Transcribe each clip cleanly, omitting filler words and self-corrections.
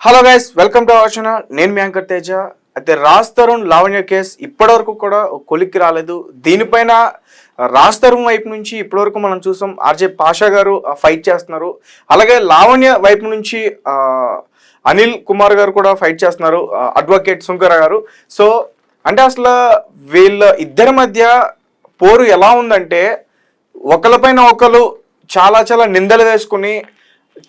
Hello guys, welcome to our channel. నేను మీ anchor Teja. అయితే Raj Tarun Lavanya case ఇప్పటివరకు కూడా కొలిక్కి రాలేదు. దీనిపైన రాజ్ తరుణ్ వైపు నుంచి ఇప్పటివరకు మనం చూసాం ఆర్జే పాషా గారు ఫైట్ చేస్తున్నారు. అలాగే లావణ్య వైపు నుంచి అనిల్ కుమార్ గారు కూడా ఫైట్ చేస్తున్నారు, అడ్వకేట్ సుంకర గారు. సో అంటే అసలు వీళ్ళ ఇద్దరి మధ్య పోరు ఎలా ఉందంటే ఒకరిపైన ఒకరు చాలా చాలా నిందలు వేసుకుని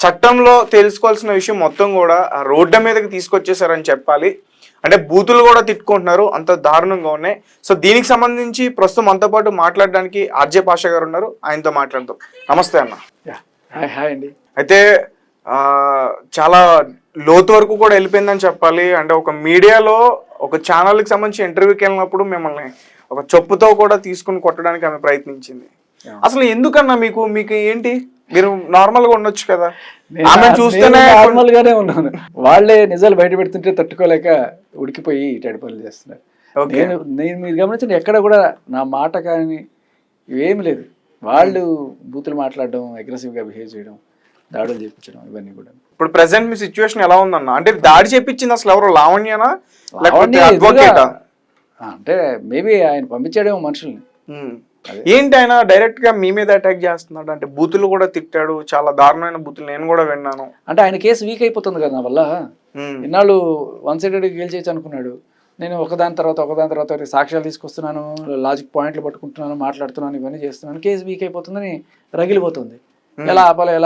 చట్టంలో తెలుసుకోవాల్సిన విషయం మొత్తం కూడా రోడ్డు మీదకి తీసుకొచ్చేసారని చెప్పాలి. అంటే బూతులు కూడా తిట్టుకుంటున్నారు, అంత దారుణంగా ఉన్నాయి. సో దీనికి సంబంధించి ప్రస్తుతం మనతో పాటు మాట్లాడడానికి ఆర్జే పాషా గారు ఉన్నారు, ఆయనతో మాట్లాడదాం. నమస్తే అన్న. హాయ్ అండి. అయితే చాలా లోతు వరకు కూడా వెళ్ళిపోయిందని చెప్పాలి. అంటే ఒక మీడియాలో ఒక ఛానల్కి సంబంధించి ఇంటర్వ్యూకి వెళ్ళినప్పుడు మిమ్మల్ని ఒక చెప్పుతో కూడా తీసుకుని కొట్టడానికి ఆమె ప్రయత్నించింది. అసలు ఎందుకన్నా మీకు ఏంటి, మీరు నార్మల్ గా ఉండొచ్చు కదా? ఆమె చూస్తేనే నార్మల్ గానే ఉన్నాను. వాళ్ళే నిజాలు బయట పెడుతుంటే తట్టుకోలేక ఉడికిపోయి ఇటు పనులు చేస్తున్నారు. నేను మీరు గమనించండి, ఎక్కడ కూడా నా మాట కానీ ఇవేమి లేదు. వాళ్ళు బూతులు మాట్లాడడం, అగ్రెసివ్ గా బిహేవ్ చేయడం, దాడులు చేయించడం, ఇవన్నీ కూడా. ఇప్పుడు ప్రెసెంట్ మీ సిచ్యువేషన్ ఎలా ఉందన్న? అంటే దాడి చేపించింది అసలు ఎవరు, లావణ్యనా లేకపోతే అడ్వకేటా? అంటే మేబీ ఆయన పంపించాడేమో మనుషుల్ని. ఏంటి ఆయన డైరెక్ట్ గా మీ మీద అటాక్ చేస్తున్నాడు? అంటే బూతులు కూడా తిట్టాడు, చాలా దారుణమైన బూతులు నేను కూడా విన్నాను. అంటే ఆయన కేసు వీక్ అయిపోతుంది కదా నా వల్ల. ఇన్నాళ్ళు వన్ సైడెడ్ గెలిచేయచ్చు అనుకున్నాడు. నేను ఒకదాని తర్వాత సాక్ష్యాలు తీసుకొస్తున్నాను, లాజిక్ పాయింట్లు పట్టుకుంటున్నాను, మాట్లాడుతున్నాను, ఇవన్నీ చేస్తున్నాను. కేసు వీక్ అయిపోతుందని రగిలిపోతుంది. ఎలా ఆపాలి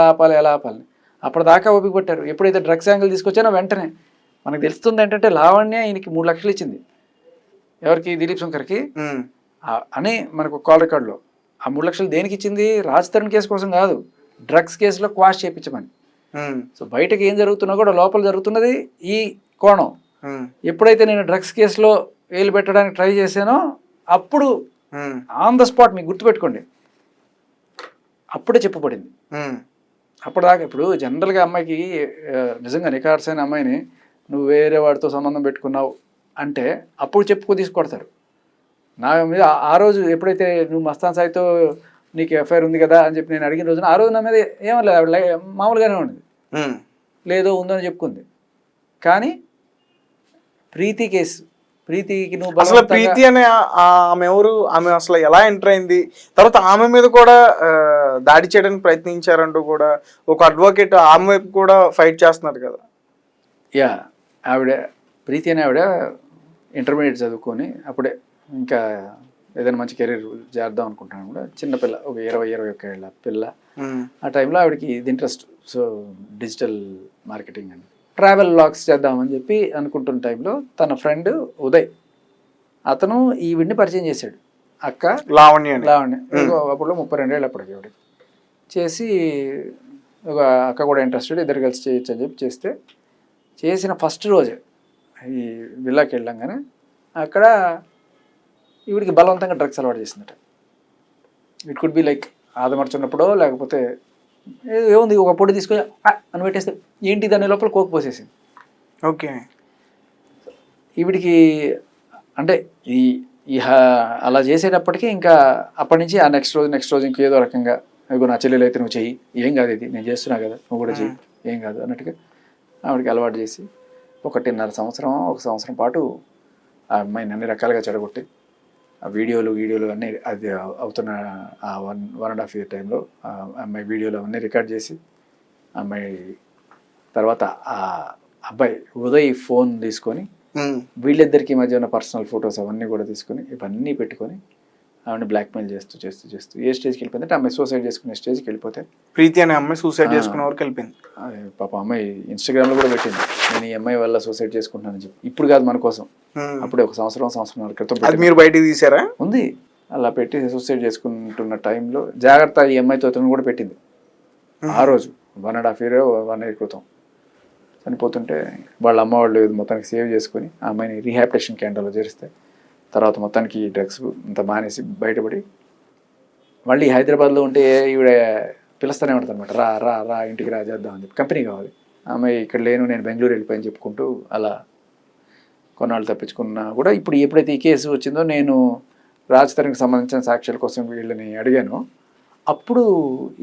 అప్పటిదాకా ఓపిక పట్టారు. ఎప్పుడైతే డ్రగ్స్ యాంగిల్ తీసుకొచ్చానో వెంటనే మనకు తెలుస్తుంది ఏంటంటే లావణ్య ఈయనకి 3 లక్షలు ఇచ్చింది. ఎవరికి? దిలీప్ శంకర్కి అని మనకు కాల్ రికార్డులో. ఆ 3 లక్షలు దేనికి ఇచ్చింది? రాజ్ తరుణ్ కేసు కోసం కాదు, డ్రగ్స్ కేసులో క్వాష్ చేయించమని. సో బయటకి ఏం జరుగుతున్నా కూడా లోపల జరుగుతున్నది ఈ కోణం. ఎప్పుడైతే నేను డ్రగ్స్ కేసులో వేలు పెట్టడానికి ట్రై చేశానో అప్పుడు ఆన్ ద స్పాట్, మీకు గుర్తుపెట్టుకోండి, అప్పుడే చెప్పబడింది. అప్పటిదాకా ఇప్పుడు జనరల్గా అమ్మాయికి నిజంగా రికార్డ్స్ అయిన అమ్మాయిని నువ్వు వేరే వాడితో సంబంధం పెట్టుకున్నావు అంటే అప్పుడు చెప్పుకో తీసుకొడతారు. నా మీద ఆ రోజు ఎప్పుడైతే నువ్వు మస్తాన్ సాయితో నీకు ఎఫ్ఐఆర్ ఉంది కదా అని చెప్పి నేను అడిగిన రోజున ఆ రోజు నా మీద ఏమలేదు, ఆవిడ మామూలుగానే ఉన్నది, లేదో ఉందని చెప్పుకుంది. కానీ ప్రీతి కేసు, ప్రీతికి నువ్వు అసలు ప్రీతి అనే ఆమె ఎవరు, ఆమె అసలు ఎలా ఎంటర్ అయింది, తర్వాత ఆమె మీద కూడా దాడి చేయడానికి ప్రయత్నించారంటూ కూడా ఒక అడ్వకేట్ ఆమె వైపు కూడా ఫైట్ చేస్తున్నారు కదా. ఆవిడ ప్రీతి అనే ఆవిడ ఇంటర్మీడియట్ చదువుకొని అప్పుడే ఇంకా ఏదైనా మంచి కెరీర్ చేద్దాం అనుకుంటున్నాను కూడా. చిన్నపిల్ల, ఒక 20-21 ఏళ్ళ పిల్ల. ఆ టైంలో ఆవిడకి ఇది ఇంట్రెస్ట్. సో డిజిటల్ మార్కెటింగ్ అని ట్రావెల్ వ్లాగ్స్ చేద్దామని చెప్పి అనుకుంటున్న టైంలో తన ఫ్రెండ్ ఉదయ్, అతను ఈవిడ్ని పరిచయం చేశాడు. అక్క లావణ్య అప్పుడు 32 ఏళ్ళు అప్పటికి ఆవిడ చేసి, ఒక అక్క కూడా ఇంట్రెస్టెడ్, ఇద్దరు కలిసి చేయొచ్చు అని చెప్పి చేసిన ఫస్ట్ రోజే ఈ విల్లాకి వెళ్ళంగానే అక్కడ ఈవిడికి బలవంతంగా డ్రగ్స్ అలవాటు చేసిందట. ఇట్ కుడ్ బి లైక్ ఆదమర్చున్నప్పుడో లేకపోతే ఏముంది, ఒక పొడి తీసుకొని అని పెట్టేస్తే ఏంటి దాని లోపల కోక్ పోసేసింది. ఓకే. ఈవిడికి అంటే ఈ అలా చేసేటప్పటికీ ఇంకా అప్పటి నుంచి ఆ నెక్స్ట్ రోజు ఇంకేదో రకంగా, ఇగో నా చెల్లెలు అయితే నువ్వు చెయ్యి, ఏం కాదు, ఇది నేను చేస్తున్నా కదా, నువ్వు కూడా చెయ్యి, ఏం కాదు అన్నట్టుగా ఆవిడకి అలవాటు చేసి 1.5 సంవత్సరం పాటు ఆ అమ్మాయిని అన్ని రకాలుగా చెడగొట్టి ఆ వీడియోలు అన్నీ అది అవుతున్న ఆ 1.5 year టైంలో ఆ అమ్మాయి వీడియోలు అవన్నీ రికార్డ్ చేసి, అమ్మాయి తర్వాత ఆ అబ్బాయి ఉదయ్ ఫోన్ తీసుకొని వీళ్ళిద్దరికి మధ్య ఉన్న పర్సనల్ ఫొటోస్ అవన్నీ కూడా తీసుకొని ఇవన్నీ పెట్టుకొని ఆవిడని బ్లాక్మెయిల్ చేస్తూ ఏ స్టేజ్కి వెళ్ళిపోయింది అంటే అమ్మాయి సూసైడ్ చేసుకునే స్టేజ్కి వెళ్ళిపోతే, ప్రీతి అనే అమ్మాయి సూసైడ్ చేసుకునే వరకు వెళ్ళిపోయింది. పాప అమ్మాయి ఇన్స్టాగ్రామ్లో కూడా పెట్టింది, నేను ఈ అమ్మాయి వల్ల సూసైడ్ చేసుకుంటున్నానని చెప్పి. ఇప్పుడు కాదు, మన కోసం అప్పుడే 1 సంవత్సరం క్రితం మీరు బయటకు తీసారా? ఉంది. అలా పెట్టి సూసైడ్ చేసుకుంటున్న టైంలో జాగ్రత్త ఈ అమ్మాయితో కూడా పెట్టింది. ఆ రోజు 1.5 year 1 year క్రితం చనిపోతుంటే వాళ్ళ అమ్మ వాళ్ళు మొత్తానికి సేవ్ చేసుకుని ఆ అమ్మాయిని రీహాబిలిటేషన్ కేంద్రంలో చేరిస్తే, తర్వాత మొత్తానికి డ్రగ్స్ అంతా మానేసి బయటపడి మళ్ళీ హైదరాబాద్లో ఉంటే ఈవిడ పిలుస్తూనే ఉంటుంది అనమాట, రా ఇంటికి రా చేద్దాం అని చెప్పి, కంపెనీ కావాలి. అమ్మాయి ఇక్కడ లేను, నేను బెంగళూరు వెళ్ళిపోయాని చెప్పుకుంటూ అలా కొన్నాళ్ళు తప్పించుకున్నా కూడా ఇప్పుడు ఎప్పుడైతే ఈ కేసు వచ్చిందో నేను రాజ్ తరుణ్కి సంబంధించిన సాక్ష్యాల కోసం వీళ్ళని అడిగాను. అప్పుడు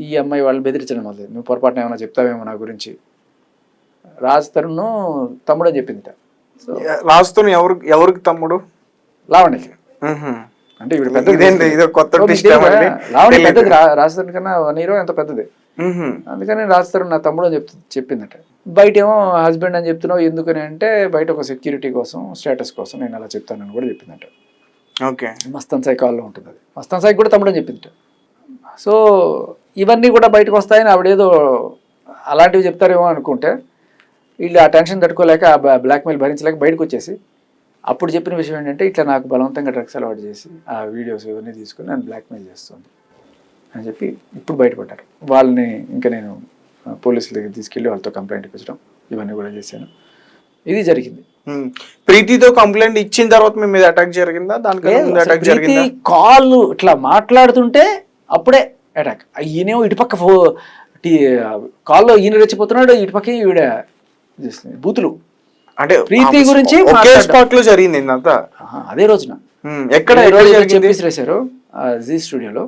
ఈ అమ్మాయి వాళ్ళు బెదిరించడం మొదలు, నువ్వు పొరపాటున ఏమైనా చెప్తావేమో నా గురించి, రాజ్ తరుణ్ తమ్ముడు అని చెప్పింది. సో రాజుతో ఎవరికి తమ్ముడు? లావణ్యకి. అంటే ఇప్పుడు పెద్ద ఇదో కొత్త లావణ్య పెద్దది, రాజ్ తరుణ్ కన్నా 1 year ఎంత పెద్దది. అందుకని రాజ్ తరుణ్ నా తమ్ముడు అని చెప్పిందట. బయట ఏమో హస్బెండ్ అని చెప్తున్నావు ఎందుకని అంటే, బయట ఒక సెక్యూరిటీ కోసం, స్టేటస్ కోసం నేను అలా చెప్తానని కూడా చెప్పిందట. ఓకే, మస్తాన్ సాయి కాల్లో ఉంటుంది అది. మస్తాన్ సాయి కూడా తమ్ముడు అని చెప్పిందట. సో ఇవన్నీ కూడా బయటకు వస్తాయని ఆవిడేదో అలాంటివి చెప్తారేమో అనుకుంటే, వీళ్ళు ఆ టెన్షన్ తట్టుకోలేక, ఆ బ్లాక్మెయిల్ భరించలేక బయటకు వచ్చేసి అప్పుడు చెప్పిన విషయం ఏంటంటే, ఇట్లా నాకు బలవంతంగా డ్రగ్స్ అలవాటు చేసి ఆ వీడియోస్ ఇవన్నీ తీసుకుని నన్ను బ్లాక్మెయిల్ చేస్తుంది అని చెప్పి ఇప్పుడు బయటపడ్డారు. వాళ్ళని ఇంకా నేను పోలీసుల దగ్గర తీసుకెళ్ళి వాళ్ళతో కంప్లైంట్ ఇప్పించడం ఇవన్నీ కూడా చేశాను. ఇది జరిగింది. ప్రీతితో కంప్లైంట్ ఇచ్చిన తర్వాత మీ మీద అటాక్ జరిగిందా? దానికన్నా అటాక్ జరిగిందా? కాల్ ఇట్లా మాట్లాడుతుంటే అప్పుడే అటాక్. ఈయనేమో ఇటుపక్క కాల్లో ఈయన రెచ్చిపోతున్నాడు, ఇటుపక్క ఈవిడ బూతులు. అంటే ప్రీతి గురించి స్పాట్ లో జరిగింది ఇదంతా అదే రోజున. ఎక్కడ చెప్పేసారు జీ స్టూడియోలో.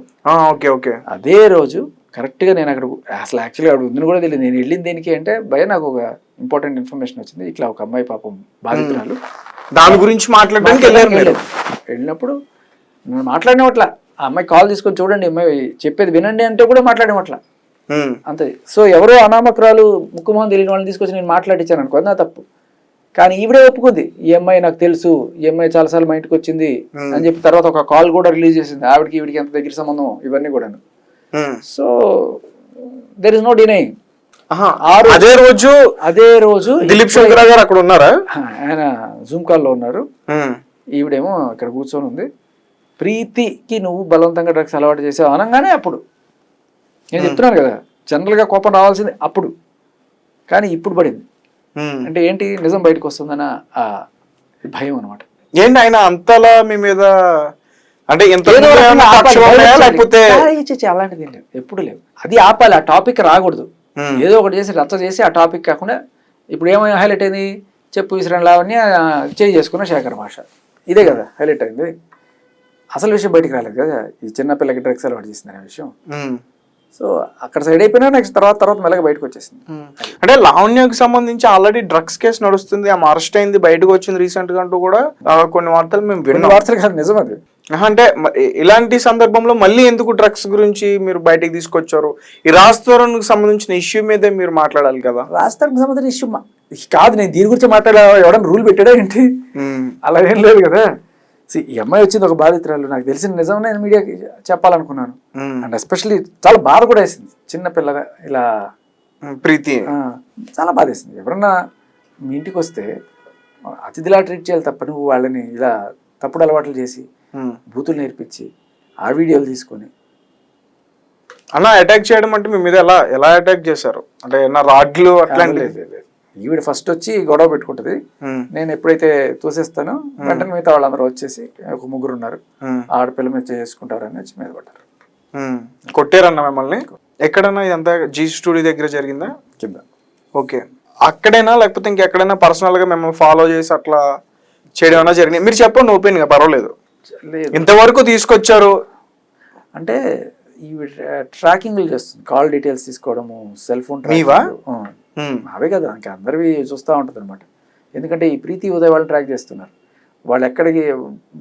Okay okay. అదే రోజు కరెక్ట్ గా నేను అక్కడ అసలు యాక్చువల్గా అక్కడ ఉందని కూడా తెలియదు. నేను వెళ్ళింది దేనికి అంటే, భయ నాకు ఒక ఇంపార్టెంట్ ఇన్ఫర్మేషన్ వచ్చింది, ఇట్లా ఒక అమ్మాయి పాపం బాధితురాలు, దాని గురించి మాట్లాడడానికి వెళ్ళినప్పుడు నేను మాట్లాడినట్ల ఆ అమ్మాయి కాల్ తీసుకొని చూడండి, అమ్మాయి చెప్పేది వినండి అంటే కూడా మాట్లాడేమట్ల అంతే. సో ఎవరో అనామకురాలు ముక్కుమోహం తెలియని వాళ్ళని తీసుకొచ్చి నేను మాట్లాడించాను అనుకో, నా తప్పు. కానీ ఈవిడే ఒప్పుకుంది, ఈ అమ్మాయి నాకు తెలుసు, ఈ అమ్మాయి చాలాసార్లు మా ఇంటికి వచ్చింది అని చెప్పి తర్వాత ఒక కాల్ కూడా రిలీజ్ చేసింది. ఆవిడకి ఈవిడికి ఎంత దగ్గర సంబంధం ఇవన్నీ కూడా. So there is no denying. అదే రోజు దిలీప్ శంకర్ గారు అక్కడ ఉన్నారా? ఆయన జూమ్ కాల్ లో ఉన్నారు. ఈవిడేమో ఇక్కడ కూర్చొని ఉంది. ప్రీతికి నువ్వు బలవంతంగా డ్రగ్స్ అలవాటు చేసావు అనగానే అప్పుడు నేను చెప్తున్నాను కదా, జనరల్ గా కోపం రావాల్సింది అప్పుడు, కానీ ఇప్పుడు పడింది. అంటే ఏంటి, నిజం బయటకు వస్తుందన్న భయం అనమాట. ఏంటి ఆయన అంతలా మీ మీద అంటే అలాంటిది లేవు, ఎప్పుడు లేవు. అది ఆపాలి, ఆ టాపిక్ రాకూడదు. ఏదో ఒకటి చేసి రచ్చ చేసి ఆ టాపిక్ కాకుండా, ఇప్పుడు ఏమైనా హైలైట్ అయింది, చెప్పు విసిరని లావణ్య చేయి చేసుకున్న శేఖర్ భాష, ఇదే కదా హైలైట్ అయింది. అసలు విషయం బయటకు రాలేదు కదా, ఈ చిన్నపిల్లకి డ్రగ్స్ అలవాటు చేసింది అనే విషయం. సో అక్కడ సైడ్ అయిపోయినా నెక్స్ట్ తర్వాత మెల్లగా బయటకు వచ్చేసింది. అంటే లావణ్యకు సంబంధించి ఆల్రెడీ డ్రగ్స్ కేసు నడుస్తుంది, ఆమె అరెస్ట్ అయింది, బయటకు వచ్చింది రీసెంట్ గా అంటూ కూడా కొన్ని వార్తలు మేము విన్న వార్తలు కాదు, నిజం అది. అంటే ఇలాంటి సందర్భంలో మళ్ళీ ఎందుకు డ్రగ్స్ గురించి మీరు బయటకు తీసుకొచ్చారు? ఈ రాజ్తరుణ్కి సంబంధించిన ఇష్యూ మీదే మీరు మాట్లాడాలి కదా. రాజ్తరుణ్కి సంబంధించిన ఇష్యూ కాదు, నేను దీని గురించి మాట్లాడా, ఎవడన్నా రూల్ పెట్టాడా ఏంటి? అలా ఏం లేదు కదా. ఈ అమ్మాయి వచ్చింది ఒక బాధితురాలు, నాకు తెలిసిన నిజం నేను మీడియాకి చెప్పాలనుకున్నాను. అండ్ ఎస్పెషల్లీ చాలా బాధ కూడా వేసింది, చిన్న పిల్లగా ఇలా ప్రీతి చాలా బాధ వేసింది. ఎవరన్నా మీ ఇంటికి వస్తే అతిథిలా ట్రీట్ చేయాలి తప్ప, నువ్వు వాళ్ళని ఇలా తప్పుడు అలవాట్లు చేసి బూతులు నేర్పించి ఆ వీడియోలు తీసుకొని అలా అటాక్ చేయడం అంటే మీ మీద ఎలా అటాక్ చేశారు? అంటే రాడ్లు అట్లాంటి? ఈవిడ ఫస్ట్ వచ్చి గొడవ పెట్టుకుంటది, నేను ఎప్పుడైతే తోసేస్తానో వెంటనే మిగతా వాళ్ళందరూ వచ్చేసి ఒక 3 ఉన్నారు, ఆడపిల్ల మీద చేసుకుంటారని వచ్చి మీద పడ్డారు. కొట్టారన్న మిమ్మల్ని? ఎక్కడన్నా ఇదంతా జీ స్టూడియో దగ్గర జరిగిందా? కింద. ఓకే, అక్కడైనా లేకపోతే ఇంకెక్కడైనా పర్సనల్ గా మిమ్మల్ని ఫాలో చేసి అట్లా చేయడం అన్నా జరిగింది? మీరు చెప్పండి ఓపెన్ గా, పర్వాలేదు. ఇంతవరకు తీసుకొచ్చారు అంటే ఈవిడ ట్రాకింగ్లు చేస్తుంది, కాల్ డీటెయిల్స్ తీసుకోవడము, సెల్ ఫోన్ అవే కదా ఇంకా అందరివి చూస్తూ ఉంటుంది అనమాట. ఎందుకంటే ఈ ప్రీతి ఉదయ్ వాళ్ళని ట్రాక్ చేస్తున్నారు, వాళ్ళు ఎక్కడికి,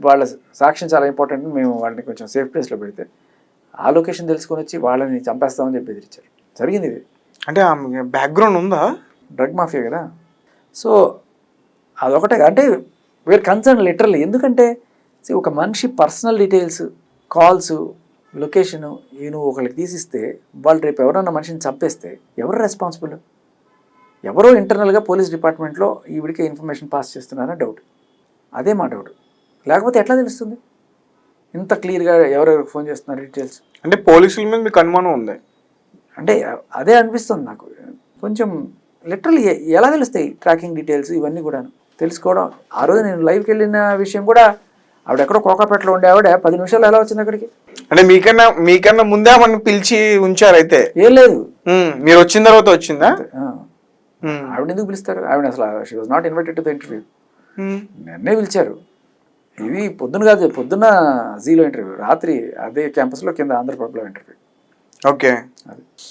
వాళ్ళ సాక్ష్యం చాలా ఇంపార్టెంట్, మేము వాళ్ళని కొంచెం సేఫ్ ప్లేస్లో పెడితే ఆ లొకేషన్ తెలుసుకొని వచ్చి వాళ్ళని చంపేస్తామని చెప్పి ఎదిరించారు. జరిగింది ఇది. అంటే బ్యాక్గ్రౌండ్ ఉందా? డ్రగ్ మాఫియా కదా. సో అదొకటే అంటే వేర్ కన్సర్న్ లిటరల్లీ. ఎందుకంటే ఒక మనిషి పర్సనల్ డీటెయిల్స్, కాల్స్, లొకేషను నువ్వు ఒకరికి తీసిస్తే వాళ్ళు రేపు ఎవరన్నా మనిషిని చంపేస్తే ఎవరు రెస్పాన్సిబుల్? ఎవరో ఇంటర్నల్గా పోలీస్ డిపార్ట్మెంట్లో ఈవిడికే ఇన్ఫర్మేషన్ పాస్ చేస్తున్నారని డౌట్. అదే మా డౌట్. లేకపోతే ఎట్లా తెలుస్తుంది ఇంత క్లియర్గా ఎవరెవరికి ఫోన్ చేస్తున్నారు డీటెయిల్స్? అంటే పోలీసుల మీద మీకు అనుమానం ఉంది అంటే అదే అనిపిస్తుంది నాకు. కొంచెం లిటరల్లీ ఎలా తెలుస్తాయి ట్రాకింగ్ డీటెయిల్స్ ఇవన్నీ కూడా తెలుసుకోవడం? ఆ రోజు నేను లైవ్కి వెళ్ళిన విషయం కూడా, ఆవిడ ఎక్కడో కోకాపేటలో ఉండే ఆవిడ 10 నిమిషాలు ఎలా వచ్చింది అక్కడికి? అంటే మీకన్నా ముందే మన పిలిచి ఉంచారు? అయితే ఏం లేదు, మీరు వచ్చిన తర్వాత వచ్చిందా? ఆవిడ ఎందుకు పిలుస్తారు? ఆవిడ అసలు she was not invited to the interview. నన్నే పిలిచారు. ఇది పొద్దున కాదు, పొద్దున్న జీలో ఇంటర్వ్యూ, రాత్రి అదే క్యాంపస్లో కింద ఆంధ్రప్రభలో ఇంటర్వ్యూ. Okay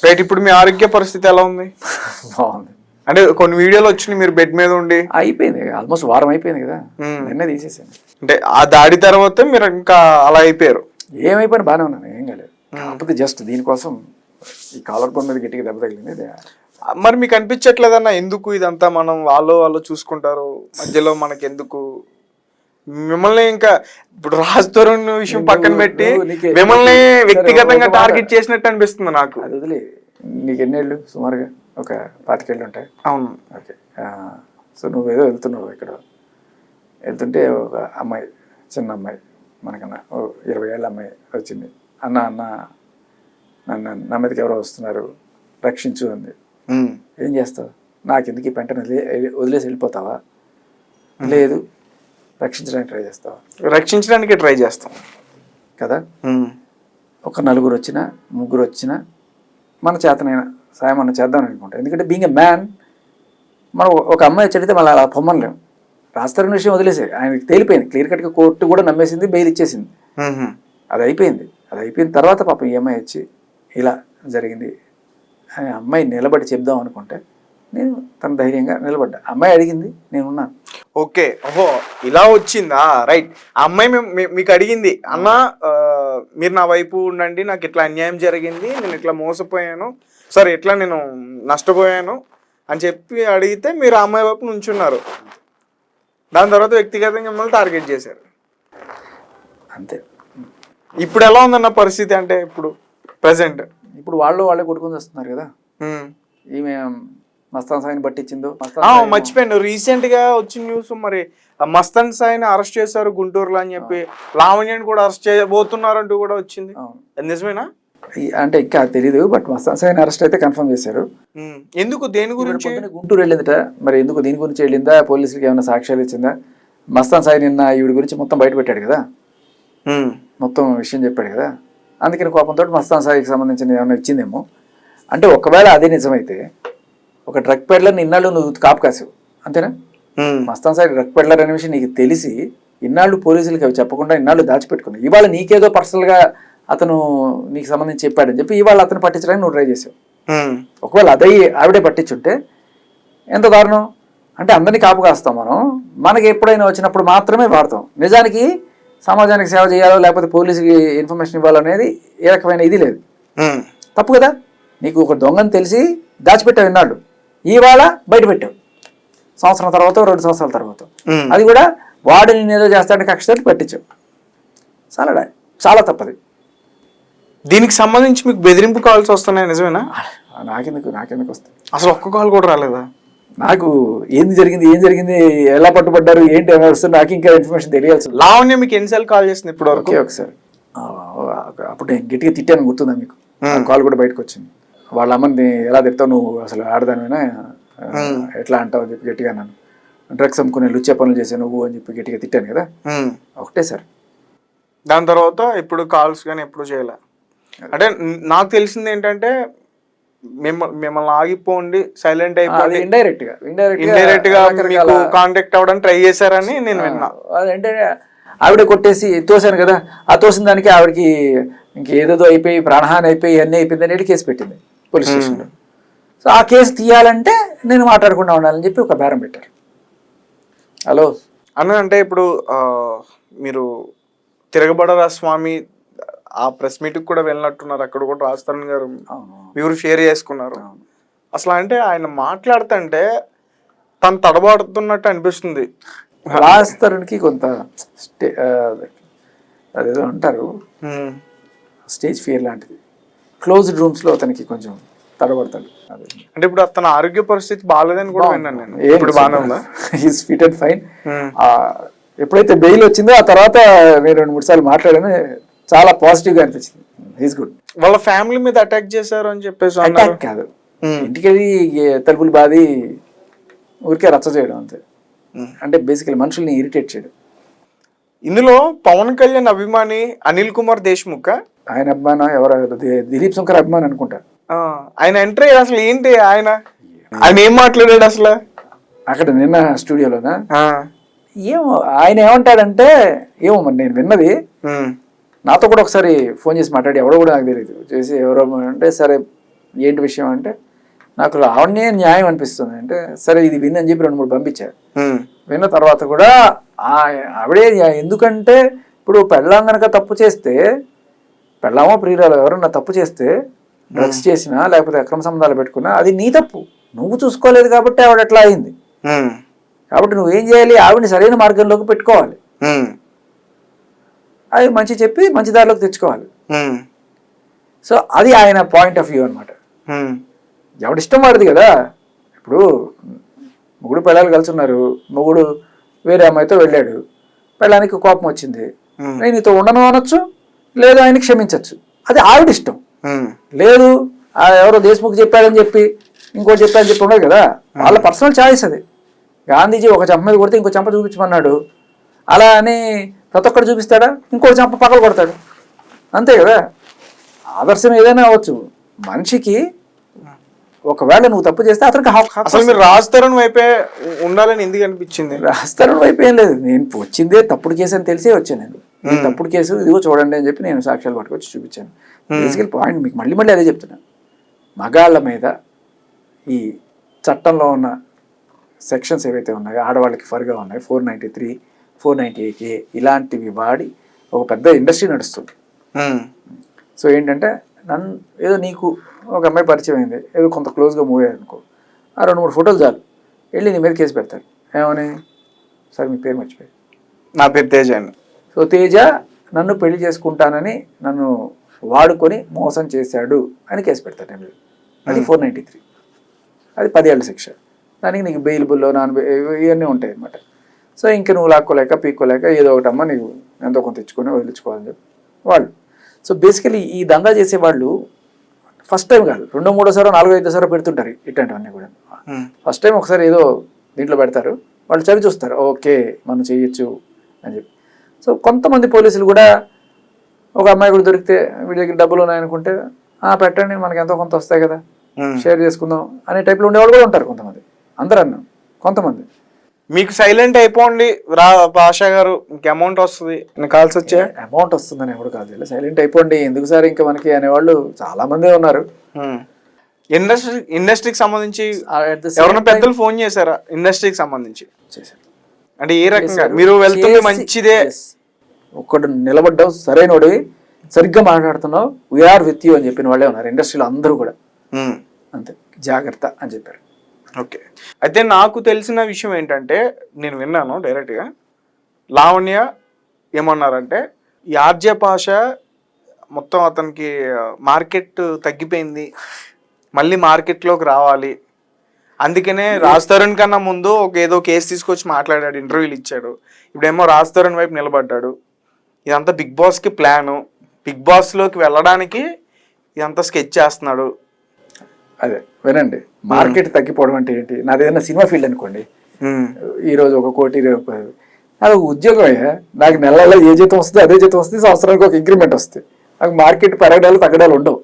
right. ఇప్పుడు మీ ఆరోగ్య పరిస్థితి ఎలా ఉంది? బాగుంది. అంటే కొన్ని వీడియోలు వచ్చినాయి మీరు బెడ్ మీద ఉండి. అయిపోయింది, ఆల్మోస్ట్ వారం అయిపోయింది కదా, నిన్నే తీసేసాను. అంటే ఆ దాడి తర్వాత మీరు ఇంకా అలా అయిపోయారు? ఏమైపోయినా బాగానే ఉన్నాను, ఏం కాలేదు. కాకపోతే జస్ట్ దీనికోసం ఈ కాలర్ బోన్ మీద గట్టిగా దెబ్బ తగిలింది. మరి మీకు అనిపించట్లేదన్నా ఎందుకు ఇదంతా మనం వాళ్ళు చూసుకుంటారు, మధ్యలో మనకి ఎందుకు? మిమ్మల్ని ఇంకా ఇప్పుడు రాజతరుణ్ విషయం పక్కన పెట్టి మిమ్మల్ని వ్యక్తిగతంగా టార్గెట్ చేసినట్టు అనిపిస్తుంది నాకు. అది వదిలే, నీకు ఎన్నేళ్ళు సుమారుగా? ఒక 25 ఏళ్ళు ఉంటాయి. అవును. ఓకే. సో నువ్వేదో వెళ్తున్నావు, ఇక్కడ వెళ్తుంటే ఒక అమ్మాయి, చిన్న అమ్మాయి, మనకన్నా 20 ఏళ్ళ అమ్మాయి వచ్చింది. అన్న నా మీదకి ఎవరో వస్తున్నారు, రక్షించు అంది. ఏం చేస్తావు? నాకు ఎందుకు ఈ పెంటను వదిలేసి వెళ్ళిపోతావా? లేదు, రక్షించడానికి ట్రై చేస్తావా? రక్షించడానికి ట్రై చేస్తాం కదా. ఒక 4 వచ్చినా 3 వచ్చినా మన చేతనైనా సాయం మనం చేద్దాం అనుకుంటాం. ఎందుకంటే బీయింగ్ ఎ మ్యాన్, మనం ఒక అమ్మాయి చెడితే మళ్ళీ అలా పొమ్మలేం. రాజతరుణ్ విషయం వదిలేసే, ఆయనకి తేలిపోయింది, క్లియర్ కట్గా కోర్టు కూడా నమ్మేసింది, బెయిల్ ఇచ్చేసింది. అది అయిపోయిన తర్వాత పాపం ఈ అమ్మాయి వచ్చి ఇలా జరిగింది అని అమ్మాయి నిలబడి చెప్దాం అనుకుంటే నేను తన ధైర్యంగా నిలబడ్డా. అమ్మాయి అడిగింది, నేనున్నాను. ఓకే, ఓహో ఇలా వచ్చిందా, రైట్. ఆ అమ్మాయి మీకు అడిగింది, అన్న మీరు నా వైపు ఉండండి, నాకు ఇట్లా అన్యాయం జరిగింది, నేను ఇట్లా మోసపోయాను, సరే ఇట్లా నేను నష్టపోయాను అని చెప్పి అడిగితే మీరు ఆ అమ్మాయి వైపు నుంచున్నారు. దాని తర్వాత వ్యక్తిగతంగా మిమ్మల్ని టార్గెట్ చేశారు, అంతే. ఇప్పుడు ఎలా ఉందన్న పరిస్థితి? అంటే ఇప్పుడు ప్రెసెంట్ ఇప్పుడు వాళ్ళే కొట్టుకుని వస్తున్నారు కదా. ఈమె మస్తాన్ సాయిని పట్టించిందో, మర్చిపోయాను, రీసెంట్ గా వచ్చిన న్యూస్. మరి మస్తాన్ సాయిని అరెస్ట్ చేశారు గుంటూరులో అని చెప్పి, లావణ్యని కూడా అరెస్ట్ చేయబోతున్నారు అంటూ కూడా వచ్చింది, నిజమేనా? అంటే ఇంకా తెలీదు, బట్ మస్తాన్ సాయిని అరెస్ట్ అయితే కన్ఫర్మ్ చేశారు. ఎందుకు, దేని గురించి? గుంటూరు వెళ్ళిందట, మరి ఎందుకు, దీని గురించి వెళ్ళిందా, పోలీసులకి ఏమైనా సాక్ష్యాలు ఇచ్చిందా? మస్తాన్ సాయి నిన్న ఈవిడ గురించి మొత్తం బయట పెట్టాడు కదా, మొత్తం విషయం చెప్పాడు కదా, అందుకని కోపంతో మస్తాన్ సాయికి సంబంధించిన ఏమైనా ఇచ్చిందేమో. అంటే ఒకవేళ అదే నిజమైతే ఒక డ్రగ్ పెడ్లర్ని ఇన్నాళ్ళు నువ్వు కాపు కాసావు, అంతేనా? మస్తాన్ సాయి డ్రగ్ పెడ్లర్ అనే విషయం నీకు తెలిసి ఇన్నాళ్ళు పోలీసులకి అవి చెప్పకుండా ఇన్నాళ్ళు దాచిపెట్టుకున్నావు. ఇవాళ నీకేదో పర్సనల్గా అతను నీకు సంబంధించి చెప్పాడని చెప్పి ఇవాళ అతను పట్టించడానికి నువ్వు ట్రై చేసావు. ఒకవేళ అదే ఆవిడే పట్టించుంటే ఎంత దారుణం. అంటే అందరినీ కాపు కాస్తాం మనం, మనకి ఎప్పుడైనా వచ్చినప్పుడు మాత్రమే వాడతాం. నిజానికి సమాజానికి సేవ చేయాలో లేకపోతే పోలీసుకి ఇన్ఫర్మేషన్ ఇవ్వాలనేది ఏ రకమైన ఇది లేదు. తప్పు కదా. నీకు ఒక దొంగని తెలిసి దాచిపెట్టావు ఇన్నాళ్ళు, ఇవాళ బయట పెట్టావు, సంవత్సరం తర్వాత 2 సంవత్సరాల తర్వాత. అది కూడా వాడు నేను ఏదో చేస్తాడని కక్షతో పట్టించావు. చాలా తప్పది. దీనికి సంబంధించి మీకు బెదిరింపు కాల్స్ వస్తున్నాయి, నిజమేనా? నాకెందుకు వస్తాయి? అసలు ఒక్క కాల్ కూడా రాలేదా? నాకు ఏం జరిగింది, ఎలా పట్టుబడ్డారు, ఏంటి అని వస్తుంది, నాకు ఇంకా ఇన్ఫర్మేషన్ తెలియాల్సి. లావణ్య మీకు ఎన్నిసార్లు కాల్ చేసింది ఇప్పుడు వరకు? ఒకసారి, అప్పుడు నేను గట్టిగా తిట్టాను, గుర్తుందా మీకు? కాల్ కూడా బయటకు వచ్చింది. వాళ్ళ అమ్మని ఎలా తిడతావు నువ్వు, అసలు ఆడదానివైనా ఎట్లా అంటావు అని చెప్పి గట్టిగా అన్నాను. డ్రగ్స్ అమ్ముకునే లుచ్చే పనులు చేసావు నువ్వు అని చెప్పి గట్టిగా తిట్టాను కదా, ఒకటే సార్. దాని తర్వాత ఇప్పుడు కాల్స్ కానీ ఎప్పుడు చేయలే. అంటే నాకు తెలిసింది ఏంటంటే మిమ్మల్ని ఆగిపోండి, సైలెంట్ అయిపోండి, ఇండైరెక్ట్ గా మీకు కాంటాక్ట్ అవ్వడానికి ట్రై చేశారని నేను విన్నా. అంటే ఆవిడ కొట్టేసి తోసాను కదా, ఆ తోసిన దానికి ఆవిడకి ఇంకేదేదో అయిపోయి ప్రాణహాని అయిపోయి అన్నీ అయిపోయింది అనేది కేసు పెట్టింది పోలీస్ స్టేషన్లో. సో ఆ కేసు తీయాలంటే నేను మాట్లాడకుండా ఉండాలని చెప్పి ఒక బేరం పెట్టారు. హలో అన్న, అంటే ఇప్పుడు మీరు తిరగబడరా స్వామి ఆ ప్రెస్ మీట్కి కూడా వెళ్ళినట్టున్నారు, అక్కడ కూడా రాజతరుణ్ గారు మీరు షేర్ చేసుకున్నారు. అసలు అంటే ఆయన మాట్లాడుతుంటే తను తడబాడుతున్నట్టు అనిపిస్తుంది. రాజతరుణ్కి కొంత అదేదో అంటారు స్టేజ్ ఫియర్ లాంటిది, క్లోజ్డ్ రూమ్స్లో అతనికి కొంచెం తడబడతాడు. అంటే ఇప్పుడు అతని ఆరోగ్య పరిస్థితి బాగాలేదని కూడా విన్నాను నేను. ఇప్పుడు బాగానే ఉందా? He's fit and fine. ఎప్పుడైతే బెయిల్ వచ్చిందో ఆ తర్వాత నేను 2-3 సార్లు మాట్లాడాను, చాలా పాజిటివ్గా అనిపించింది. He's good. వాళ్ళ ఫ్యామిలీ మీద అటాక్ చేశారు అని చెప్పేసి? అటాక్ కాదు, ఇంటికెళ్ళి తలుపులు బాది ఊరికే రచ్చ చేయడం అంతే. అంటే బేసికలీ మనుషుల్ని ఇరిటేట్ చేయడం. ఇందులో పవన్ కళ్యాణ్ అభిమాని అనిల్ కుమార్ దేశ్ముఖ్, ఆయన అభిమాన ఎవరు, దిలీప్ శంకర్ అభిమాని అనుకుంటా. ఆయన ఎంట్రీ అసలు ఏంటి, ఆయన ఏం మాట్లాడాడు అసలు అక్కడ నిన్న స్టూడియోలోనా? ఏమో ఆయన ఏమంటాడంటే, ఏమో మరి నేను విన్నది, నాతో కూడా ఒకసారి ఫోన్ చేసి మాట్లాడి, ఎవడో కూడా నాకు తెలియదు, చేసి ఎవరో అంటే సరే ఏంటి విషయం అంటే, నాకు లావణ్యే న్యాయం అనిపిస్తుంది. అంటే సరే ఇది విన్ అని చెప్పి 2-3 పంపించారు. ఉమ్, విన్న తర్వాత కూడా ఆవిడే ఎందుకంటే ఇప్పుడు పెళ్ళాం కనుక తప్పు చేస్తే, పెళ్ళామో ప్రియురాలు ఎవరన్నా తప్పు చేస్తే, డ్రగ్స్ చేసినా లేకపోతే అక్రమ సంబంధాలు పెట్టుకున్నా అది నీ తప్పు, నువ్వు చూసుకోలేదు కాబట్టి ఆవిడ అట్లా అయింది. ఉమ్, కాబట్టి నువ్వేం చేయాలి, ఆవిడని సరైన మార్గంలోకి పెట్టుకోవాలి, ఉమ్, అది మంచి చెప్పి మంచి దారిలోకి తెచ్చుకోవాలి. ఉమ్, సో అది ఆయన పాయింట్ ఆఫ్ వ్యూ అనమాట. ఉమ్, ఎవడిష్టం వాడిది కదా. ఇప్పుడు మొగుడు పెళ్ళాలు కలిసి ఉన్నారు, మొగుడు వేరే అమ్మాయితో వెళ్ళాడు, పెళ్ళానికి కోపం వచ్చింది, నేను నీతో ఉండను అనొచ్చు, లేదు ఆయన క్షమించవచ్చు, అది ఆవిడ ఇష్టం. ఉమ్, లేదు ఎవరో దేశముఖ్ చెప్పాడని చెప్పి ఇంకోటి చెప్పాడని చెప్పి ఉండదు కదా, వాళ్ళ పర్సనల్ చాయిస్ అది. గాంధీజీ ఒక చెంప మీద కొడితే ఇంకో చెంప చూపించమన్నాడు, అలా అని ప్రతి ఒక్కరు చూపిస్తాడా, ఇంకో చెంప పక్కలు కొడతాడు, అంతే కదా. ఆదర్శం ఏదైనా అవ్వచ్చు, మనిషికి ఒకవేళ నువ్వు తప్పు చేస్తే అతనికి అసలు మీరు రాజ్ వైపే ఉండాలని ఎందుకు అనిపించింది? రాస్తారు వైపు ఏం లేదు, నేను వచ్చిందే తప్పుడు కేసు అని తెలిసే వచ్చాను. నేను ఈ తప్పుడు కేసు ఇదిగో చూడండి అని చెప్పి నేను సాక్ష్యాలు పట్టుకొచ్చి చూపించాను. బేసికల్ పాయింట్ మీకు మళ్ళీ మళ్ళీ అదే చెప్తున్నాను, మగాళ్ళ మీద ఈ చట్టంలో ఉన్న సెక్షన్స్ ఏవైతే ఉన్నాయో ఆడవాళ్ళకి ఫర్గా ఉన్నాయి, 493, 498A ఇలాంటివి వాడి ఒక పెద్ద ఇండస్ట్రీ నడుస్తుంది. సో ఏంటంటే నన్ను ఏదో నీకు ఒక అమ్మాయి పరిచయం అయింది, ఏదో కొంత క్లోజ్గా మూవ్ అయ్యారు అనుకో, ఆ 2-3 ఫోటోలు చాలు వెళ్ళి నీ మీద కేసు పెడతారు. ఏమని, సార్ మీ పేరు మర్చిపోయి, నా పేరు తేజ అని. సో తేజ నన్ను పెళ్లి చేసుకుంటానని నన్ను వాడుకొని మోసం చేశాడు అని కేసు పెడతాడు నేను. అది 493, అది 10 ఏళ్ల శిక్ష. దానికి నీకు బెయిలబుల్లో ఇవన్నీ ఉంటాయి అన్నమాట. సో ఇంక నువ్వు లాక్కోలేక పీక్కోలేక ఏదో ఒకటమ్మా నీకు ఎంతో కొంత తెచ్చుకొని వదిలించుకోవాలని చెప్పి వాళ్ళు. సో బేసికలీ ఈ దందా చేసేవాళ్ళు ఫస్ట్ టైం కాదు, 2, 3 సారో 4, 5 సారో పెడుతుంటారు ఇట్లాంటివన్నీ కూడా. ఫస్ట్ టైం ఒకసారి ఏదో దీంట్లో పెడతారు, వాళ్ళు చవి చూస్తారు, ఓకే మనం చేయొచ్చు అని చెప్పి. సో కొంతమంది పోలీసులు కూడా ఒక అమ్మాయి కూడా దొరికితే వీడి దగ్గర డబ్బులు ఉన్నాయనుకుంటే పెట్టండి మనకి ఎంతో కొంత వస్తాయి కదా షేర్ చేసుకుందాం అనే టైప్లో ఉండేవాళ్ళు కూడా ఉంటారు కొంతమంది. అందరూ అన్నాం కొంతమంది. మీకు సైలెంట్ అయిపోండి పాషా గారు, ఇంక అమౌంట్ వస్తుంది కాల్స్ వచ్చే అమౌంట్ వస్తుందని ఎవరు కాదు, సైలెంట్ అయిపోండి ఎందుకు సార్ ఇంకా మనకి అనేవాళ్ళు చాలా మందే ఉన్నారు. ఇండస్ట్రీకి సంబంధించి ఎవరైనా పెద్దలు ఫోన్ చేశారా ఇండస్ట్రీకి సంబంధించి? చేశారు. అంటే ఏ రకంగా మీరు వెళ్తుంది మంచిదే, ఒక్కడు నిలబడ్డావు సరైనోడి సరిగ్గా మాట్లాడుతున్నావు, వీఆర్ విత్ యూ అని చెప్పిన వాళ్ళే ఉన్నారు ఇండస్ట్రీలో అందరూ కూడా. అంతే, జాగ్రత్త అని చెప్పారు. ఓకే, అయితే నాకు తెలిసిన విషయం ఏంటంటే నేను విన్నాను డైరెక్ట్గా, లావణ్య ఏమన్నారంటే ఈ ఆర్జే పాషా మొత్తం అతనికి మార్కెట్ తగ్గిపోయింది, మళ్ళీ మార్కెట్లోకి రావాలి, అందుకనే రాజ్ తరుణ్ కన్నా ముందు ఏదో కేసు తీసుకొచ్చి మాట్లాడాడు, ఇంటర్వ్యూలు ఇచ్చాడు, ఇప్పుడేమో రాజ్ తరుణ్ వైపు నిలబడ్డాడు. ఇదంతా బిగ్ బాస్కి ప్లాను, బిగ్ బాస్లోకి వెళ్ళడానికి ఇదంతా స్కెచ్ చేస్తున్నాడు. అదే వినండి, మార్కెట్ తగ్గిపోవడం అంటే ఏంటి? నాది ఏదైనా సినిమా ఫీల్డ్ అనుకోండి, ఈరోజు 1 కోటి అది ఉద్యోగం అయ్యా, నాకు నెలలో ఏ జీతం వస్తుంది అదే జీతం వస్తుంది, సంవత్సరానికి ఒక ఇంక్రిమెంట్ వస్తుంది, నాకు మార్కెట్ పెరగడాలు తగ్గడాలు ఉండవు.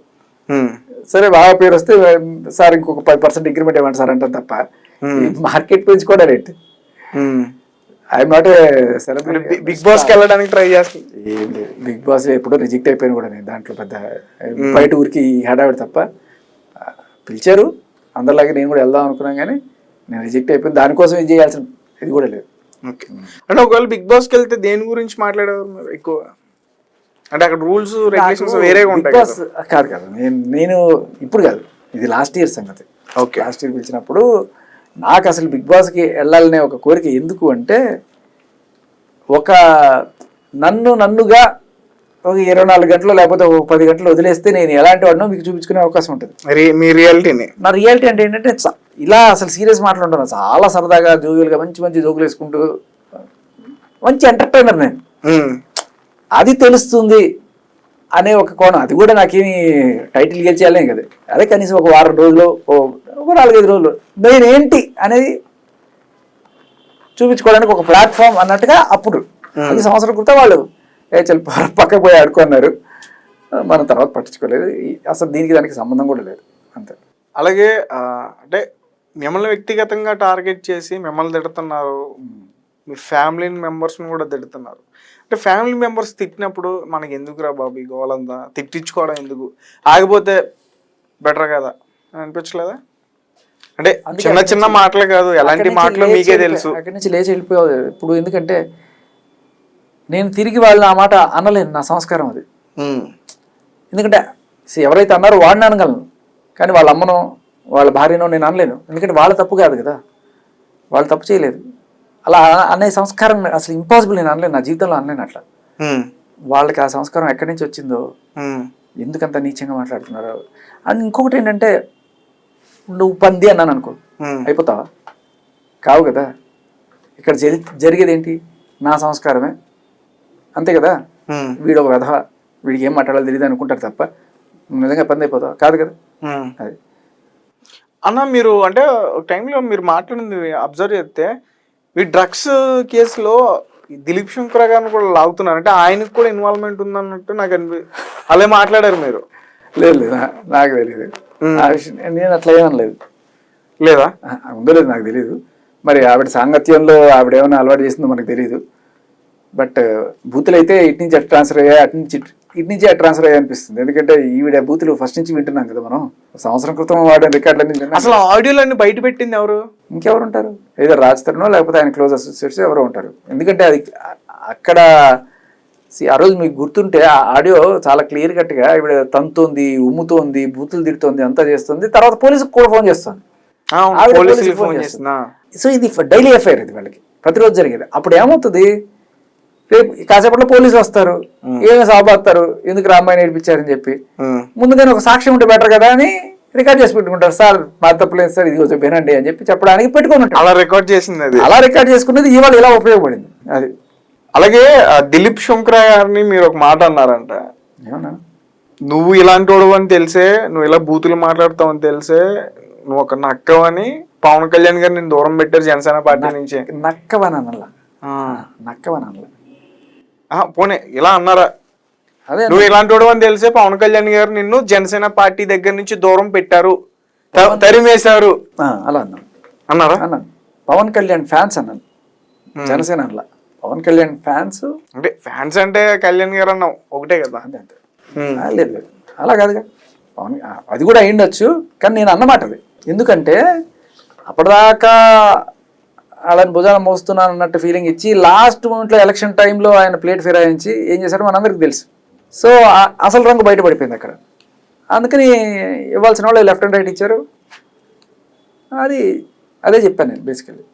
సరే బాగా పేరు వస్తే సార్ ఇంకొక 10% ఇంక్రిమెంట్ ఇవ్వండి సార్ అంటారు తప్ప మార్కెట్ పెంచుకోవడం ఏంటి? I'm not a celebrity. Big బాస్కి వెళ్ళడానికి ట్రై చేస్తాను, ఏం లేదు, బిగ్ బాస్ ఎప్పుడో రిజెక్ట్ అయిపోయాను కూడా నేను, దాంట్లో పెద్ద బయట ఊరికి హడావిడి తప్ప. పిలిచారు అందరిలాగే నేను కూడా వెళ్దాం అనుకున్నాను, కానీ నేను రిజెక్ట్ అయిపోయింది, దానికోసం ఇది చేయాల్సిన ఇది కూడా లేదు. ఓకే, అంటే ఒకవేళ బిగ్ బాస్కి వెళ్తే దేని గురించి మాట్లాడేవారు మీరు ఎక్కువ? అంటే అక్కడ రూల్స్ రెగ్యులేషన్స్ వేరేగా ఉంటాయి కాదు కదా. నేను ఇప్పుడు కాదు, ఇది లాస్ట్ ఇయర్ సంగతి. ఓకే, లాస్ట్ ఇయర్ పిలిచినప్పుడు నాకు అసలు బిగ్ బాస్కి వెళ్ళాలనే ఒక కోరిక. ఎందుకు అంటే ఒక నన్నుగా ఒక 24 గంటలు లేకపోతే ఒక 10 గంటలు వదిలేస్తే నేను ఎలాంటి వాడినో మీకు చూపించుకునే అవకాశం ఉంటుంది. మీ రియాలిటీని. నా రియాలిటీ అంటే ఏంటంటే ఇలా అసలు సీరియస్ మాట్లాడుతున్నాను, చాలా సరదాగా జోగులుగా మంచి జోకులు వేసుకుంటూ మంచి ఎంటర్టైనర్ నేను, అది తెలుస్తుంది అనే ఒక కోణం. అది కూడా నాకేమి టైటిల్ గెలిచేయాలనే కదా, అదే కనీసం ఒక వారం రోజులు ఒక 4-5 రోజులు నేనేంటి అనేది చూపించుకోవడానికి ఒక ప్లాట్ఫామ్ అన్నట్టుగా అప్పుడు. అది సంవత్సరం క్రితం వాళ్ళు పక్కకు పోయి ఆడుకున్నారు, మన తర్వాత పట్టించుకోలేదు, అసలు దీనికి దానికి సంబంధం కూడా లేదు అంతే. అలాగే అంటే మిమ్మల్ని వ్యక్తిగతంగా టార్గెట్ చేసి మిమ్మల్ని తిడుతున్నారు, మీ ఫ్యామిలీ మెంబర్స్ని కూడా తిడుతున్నారు. అంటే ఫ్యామిలీ మెంబర్స్ తిట్టినప్పుడు మనకి ఎందుకురా బాబు ఈ గోలంతా, తిట్టించుకోవడం ఎందుకు, ఆగిపోతే బెటర్ కదా అనిపించలేదా? అంటే చిన్న చిన్న మాటలు కాదు, ఎలాంటి మాటలు మీకే తెలుసు. అక్కడి నుంచి లేచి వెళ్ళిపోయావు ఇప్పుడు. ఎందుకంటే నేను తిరిగి వాళ్ళని ఆ మాట అనలేను, నా సంస్కారం అది. ఎందుకంటే ఎవరైతే అన్నారో వాడిని అనగలను, కానీ వాళ్ళ అమ్మనో వాళ్ళ భార్యనో నేను అనలేను. ఎందుకంటే వాళ్ళ తప్పు కాదు కదా, వాళ్ళు తప్పు చేయలేదు. అలా అనే సంస్కారం అసలు ఇంపాసిబుల్, నేను అనలేను, నా జీవితంలో అనలేను అట్లా. వాళ్ళకి ఆ సంస్కారం ఎక్కడి నుంచి వచ్చిందో, ఎందుకంత నీచంగా మాట్లాడుతున్నారు. అండ్ ఇంకొకటి ఏంటంటే, నువ్వు పంది అన్నాను అనుకో, అయిపోతావా? కావు కదా. ఇక్కడ జరిగేది ఏంటి? నా సంస్కారమే, అంతే కదా. వీడు ఒక వెధవ, వీడికి ఏం మాట్లాడాలో తెలియదు అనుకుంటారు తప్ప నిజంగా పంది అయిపోతావా? కాదు కదా. అది అన్న మీరు అంటే ఒక టైంలో మీరు మాట్లాడింది అబ్జర్వ్ చేస్తే, ఈ డ్రగ్స్ కేసులో దిలీప్ శంకర్ గారిని కూడా లాగుతున్నారు, అంటే ఆయనకు కూడా ఇన్వాల్వ్మెంట్ ఉందన్నట్టు నాకు అలా మాట్లాడారు మీరు. లేదు లేదు, నాకు తెలియదు ఆ విషయం, నేను అట్లా ఏమనలేదు. లేదా ఉందో లేదు నాకు తెలియదు. మరి ఆవిడ సాంగత్యంలో ఆవిడ ఏమైనా అలవాటు చేసిందో మనకు తెలియదు. బట్ బూతులు అయితే ఇటు నుంచి అటు ట్రాన్స్ఫర్ అయ్యాయి, ఇటు నుంచి అటు ట్రాన్స్ఫర్ అయ్యాయి అనిపిస్తుంది. ఎందుకంటే ఈవిడ బూతులు ఫస్ట్ నుంచి వింటున్నాం కదా మనం. సంవత్సరం క్రితం వాడిన రికార్డులన్నీ. అసలు ఆడియోలన్నీ బయట పెట్టింది ఎవరు? ఇంకెవరు ఉంటారు? ఏదో రాజ్ తరుణో లేకపోతే ఆయన క్లోజ్ అసోసియేట్స్ ఎవరో ఉంటారు. ఎందుకంటే అది అక్కడ ఆ రోజు మీకు గుర్తుంటే ఆ ఆడియో చాలా క్లియర్ కట్గా ఈవిడ తంతోంది, ఉమ్ముతోంది, బూతులు తిడుతోంది, అంతా చేస్తుంది. తర్వాత పోలీసుకు కూడా ఫోన్ చేస్తుంది. సో ఇది డైలీ ఎఫ్ఐఆర్, ఇది వాళ్ళకి ప్రతిరోజు జరిగేది. అప్పుడు ఏమవుతుంది, రేపు కాసేపట్లో పోలీసులు వస్తారు, ఏమి సాబాస్తారు, ఎందుకు రామాయణ నేర్పించారని చెప్పి. ముందుగానే ఒక సాక్ష్యం ఉంటే బెటర్ కదా అని రికార్డ్ చేసి పెట్టుకుంటారు. సార్ మా తప్పలేదు సార్, ఇది కొంచెం వినండి అని చెప్పి చెప్పడానికి పెట్టుకుని అలా రికార్డ్ చేసింది. అది అలా రికార్డ్ చేసుకున్నది ఇవాళ ఇలా ఉపయోగపడింది. అది అలాగే దిలీప్ శంకర్ గారిని మీరు ఒక మాట అన్నారంట, ఏమన్నా నువ్వు ఇలాంటి వాడు అని తెలిసే, నువ్వు ఇలా బూతులు మాట్లాడతావు అని తెలిసే నువ్వు ఒక నక్కవని పవన్ కళ్యాణ్ గారు నేను దూరం పెట్టారు జనసేన పార్టీ నుంచి. నక్కవనలా, నక్కవనలా, పోనీ ఇలా అన్నారా? అదే నువ్వు ఇలాంటి వాడు అని తెలిసే పవన్ కళ్యాణ్ గారు నిన్ను జనసేన పార్టీ దగ్గర నుంచి దూరం పెట్టారు, తరిమేశారు అలా అన్నారా? అన్నాను. పవన్ కళ్యాణ్ ఫ్యాన్స్ అన్నాను, జనసేన అలా. పవన్ కళ్యాణ్ ఫ్యాన్స్ అంటే ఫ్యాన్స్ అంటే కళ్యాణ్ గారు అన్నావు ఒకటే కదా. అంతే అంతే. లేదు లేదు అలా కాదుగా. పవన్ అది కూడా అయ్యుండొచ్చు, కానీ నేను అన్నమాట అది. ఎందుకంటే అప్పటిదాకా వాళ్ళని భుజాలు మోస్తున్నాను అన్నట్టు ఫీలింగ్ ఇచ్చి లాస్ట్ మూమెంట్లో ఎలక్షన్ టైంలో ఆయన ప్లేట్ ఫిరాయించి ఏం చేశారో మనందరికి తెలుసు. సో అసలు రంగు బయటపడిపోయింది అక్కడ. అందుకని ఇవ్వాల్సిన వాళ్ళు లెఫ్ట్ అండ్ రైట్ ఇచ్చారు. అదే చెప్పాను నేను బేసికల్లీ.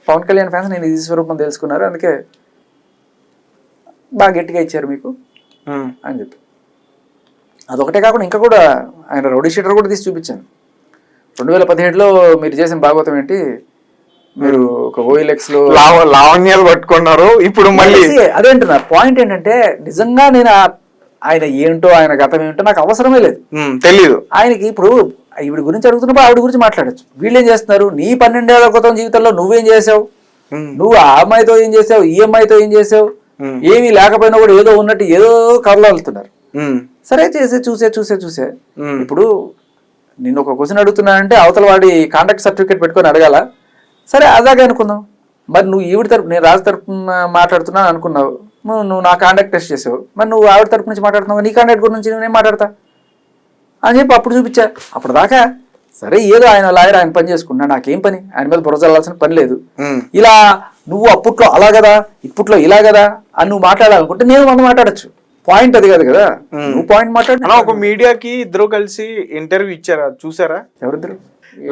పవన్ కళ్యాణ్ ఫ్యాన్స్ నేను ఇది స్వరూపం తెలుసుకున్నారు, అందుకే బాగా గట్టిగా ఇచ్చారు మీకు అని చెప్పి. అదొకటే కాకుండా ఇంకా కూడా ఆయన రౌడీ షీటర్ కూడా తీసి చూపించాను. 2017లో మీరు చేసిన భాగవతం ఏంటి, మీరు ఒక ఓఎల్ఎక్స్ లో లావణ్యాలు పట్టుకున్నారు. ఇప్పుడు మళ్ళీ అదే అంటున్నా. పాయింట్ ఏంటంటే నిజంగా నేను ఆయన ఏంటో ఆయన గతం ఏంటో నాకు అవసరమే లేదు, తెలీదు. ఆయనకి ఇప్పుడు ఈవిడ గురించి అడుగుతున్నప్పుడు ఆవిడ గురించి మాట్లాడచ్చు. వీళ్ళు ఏం చేస్తున్నారు, నీ 12 ఏళ్ల క్రితం జీవితంలో నువ్వేం చేసావు, నువ్వు ఆ అమ్మాయితో ఏం చేసావు, ఈ అమ్మాయితో ఏం చేసావు, ఏమీ లేకపోయినా కూడా ఏదో ఉన్నట్టు ఏదో కథలు వెళ్తున్నారు. సరే చూసే ఇప్పుడు నిన్ను ఒక క్వశ్చన్ అడుగుతున్నానంటే అవతల వాడి కాంటాక్ట్ సర్టిఫికేట్ పెట్టుకొని అడగాల. సరే అలాగే అనుకుందాం. మరి నువ్వు ఈవిడ తరపు, నేను రాజు తరపున మాట్లాడుతున్నాను అనుకున్నావు, నువ్వు నా కాంటాక్ట్ టెస్ట్ చేసావు. మరి నువ్వు ఆవిడ తరపు నుంచి మాట్లాడుతున్నావు, నీ కాంటాక్ట్ గురించి నేను మాట్లాడతా అని చెప్పి అప్పుడు చూపించా. అప్పుడు దాకా సరే ఏదో ఆయన లాయర్, ఆయన పని చేసుకున్నా, నాకేం పని, ఆయన మీద బుర్ర చల్లాల్సిన పని లేదు. ఇలా నువ్వు అప్పట్లో అలా కదా, ఇప్పట్లో ఇలా కదా అని నువ్వు మాట్లాడాలనుకుంటే నేను మనం మాట్లాడచ్చు. పాయింట్ అది కాదు కదా, నువ్వు పాయింట్ మాట్లాడు. ఒక మీడియాకి ఇద్దరు కలిసి ఇంటర్వ్యూ ఇచ్చారా, చూసారా? ఎవరిద్దరు?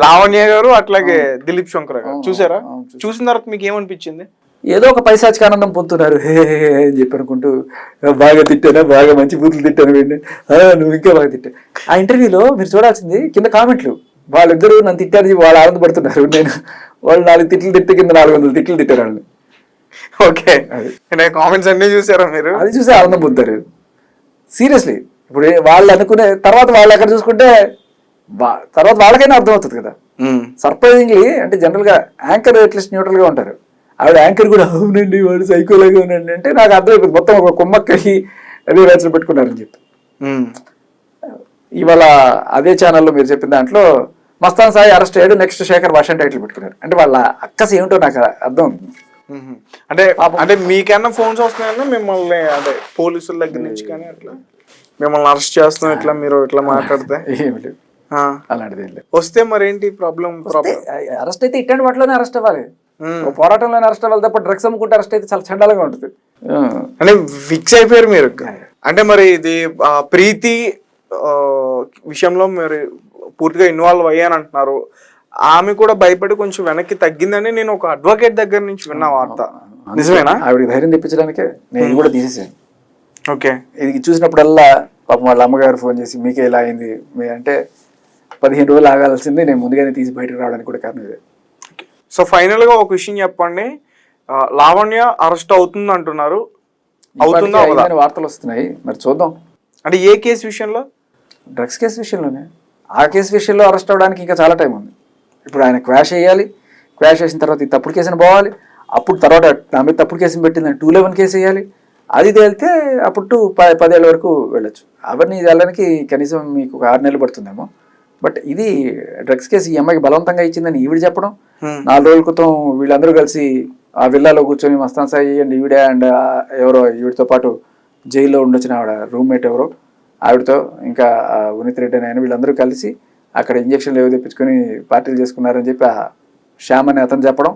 లావణ్య గారు అట్లాగే దిలీప్ శంకర్ గారు, చూసారా? చూసిన తర్వాత మీకు ఏమనిపించింది? ఏదో ఒక పైశాచిక ఆనందం పొందుతున్నారు అని చెప్పి అనుకుంటూ, బాగా తిట్టానా, బాగా మంచి బూతులు తిట్టాను, నువ్వు ఇంకా బాగా తిట్టా. ఆ ఇంటర్వ్యూలో మీరు చూడాల్సింది కింద కామెంట్లు. వాళ్ళిద్దరూ నన్ను తిట్టారు, వాళ్ళు ఆనందపడుతున్నారు. వాళ్ళు 4 తిట్లు తిట్టే కింద 400 తిట్లు తిట్టారు వాళ్ళని. ఓకే, కామెంట్స్ అన్ని చూసారా మీరు? అది చూసి ఆనందం పొందుతారు సీరియస్లీ. ఇప్పుడు వాళ్ళు అనుకునే తర్వాత వాళ్ళు ఎక్కడ చూసుకుంటే తర్వాత వాళ్ళకైనా అర్థమవుతుంది కదా. సర్ప్రైజింగ్లీ అంటే జనరల్ గా యాంకర్ అట్లీస్ట్ న్యూట్రల్ గా ఉంటారు, ఆవిడ యాంకర్ కూడా అవునండి వాడు సైకోలాగా ఉన్నాడు అంటే నాకు అర్థమైపోతుంది. మొత్తం ఒక కుమ్మక్కకి అదే రేట్స్ పెట్టుకున్నారని చెప్పి. ఇవాళ అదే ఛానల్లో మీరు చెప్పిన దాంట్లో మస్తాన్ సాయి అరెస్ట్ అయ్యాడు, నెక్స్ట్ శేఖర్ భాష టైటిల్ పెట్టుకున్నారు. అంటే వాళ్ళ అక్కస్ ఏమిటో నాకు అర్థం. అంటే మీకన్నా ఫోన్స్ వస్తున్నాయన్నా మిమ్మల్ని, అదే పోలీసుల దగ్గర నుంచి కానీ అట్లా మిమ్మల్ని అరెస్ట్ చేస్తున్నాం ఇట్లా మీరు ఇట్లా మాట్లాడితే? ఏమి లేదు, అలాంటిది ఏం లేదు. వస్తే మరేంటి ప్రాబ్లం? అరెస్ట్ అయితే ఇట్లాంటి వాటిలోనే అరెస్ట్ అవ్వాలి, పోరాటంలోనే అరెస్ట్ అవ్వాలి తప్ప డ్రగ్స్ అమ్ముకుంటే అరెస్ట్ అయితే చాలా చండాలంగా ఉంటుంది. అంటే ఫిక్స్ అయిపోయారు మీరు. అంటే మరి ఇది ప్రీతి విషయంలో మీరు పూర్తిగా ఇన్వాల్వ్ అయ్యాను అంటున్నారు. ఆమె కూడా భయపడి కొంచెం వెనక్కి తగ్గిందని నేను ఒక అడ్వకేట్ దగ్గర నుంచి విన్నా వార్త. నిజమేనా? ఆవిడకి ధైర్యం తెప్పించడానికే నేను ఇది కూడా తీసేసాను. ఓకే. ఇది చూసినప్పుడల్లా పాపం వాళ్ళ అమ్మగారు ఫోన్ చేసి మీకే ఇలా అయింది మీ అంటే 15 రోజులు ఆగాల్సింది, నేను ముందుగానే తీసి బయటకు రావడానికి కూడా కారణం ఇదే. సో ఫైనల్ గా ఒక విషయం చెప్పండి, లావణ్య అరెస్ట్ అవుతుంది అంటున్నారు, అవుతుందా అయిందని వార్తలు వస్తున్నాయి, మరి చూద్దాం. అంటే ఏ కేసు విషయంలో? డ్రగ్స్ కేసు విషయంలోనే. ఆ కేసు విషయంలో అరెస్ట్ అవ్వడానికి ఇంకా చాలా టైం ఉంది. ఇప్పుడు ఆయన క్వాష్ వేయాలి, క్వాష్ వేసిన తర్వాత ఈ తప్పుడు కేసుని పోవాలి, అప్పుడు తర్వాత ఆమె తప్పుడు కేసుని పెట్టిందని 211 కేసు వేయాలి, అది తేలితే అప్పుడు 10 ఏళ్ళ వరకు వెళ్ళొచ్చు. అవన్నీ వెళ్ళడానికి కనీసం మీకు ఒక 6 నెలలు పడుతుందేమో. బట్ ఇది డ్రగ్స్ కేసు ఈ అమ్మాయికి బలవంతంగా ఇచ్చిందని ఈవిడ చెప్పడం, 4 రోజుల క్రితం వీళ్ళందరూ కలిసి ఆ విల్లాలో కూర్చొని మస్తాన్ సాయి అండ్ ఈవిడ అండ్ ఎవరో ఈవిడతో పాటు జైల్లో ఉండొచ్చిన ఆవిడ రూమ్మేట్ ఎవరో ఆవిడతో ఇంకా ఉనిత్ రెడ్డి అని ఆయన వీళ్ళందరూ కలిసి అక్కడ ఇంజక్షన్లు ఏవో తెప్పించుకొని పార్టీలు చేసుకున్నారని చెప్పి ఆ శ్యామ్ అని అతను చెప్పడం.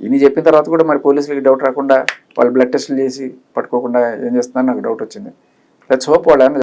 ఇన్ని చెప్పిన తర్వాత కూడా మరి పోలీసులకి డౌట్ రాకుండా వాళ్ళు బ్లడ్ టెస్టులు చేసి పట్టుకోకుండా ఏం చేస్తున్నారని నాకు డౌట్ వచ్చింది. లెట్స్ హోప్ వాళ్ళు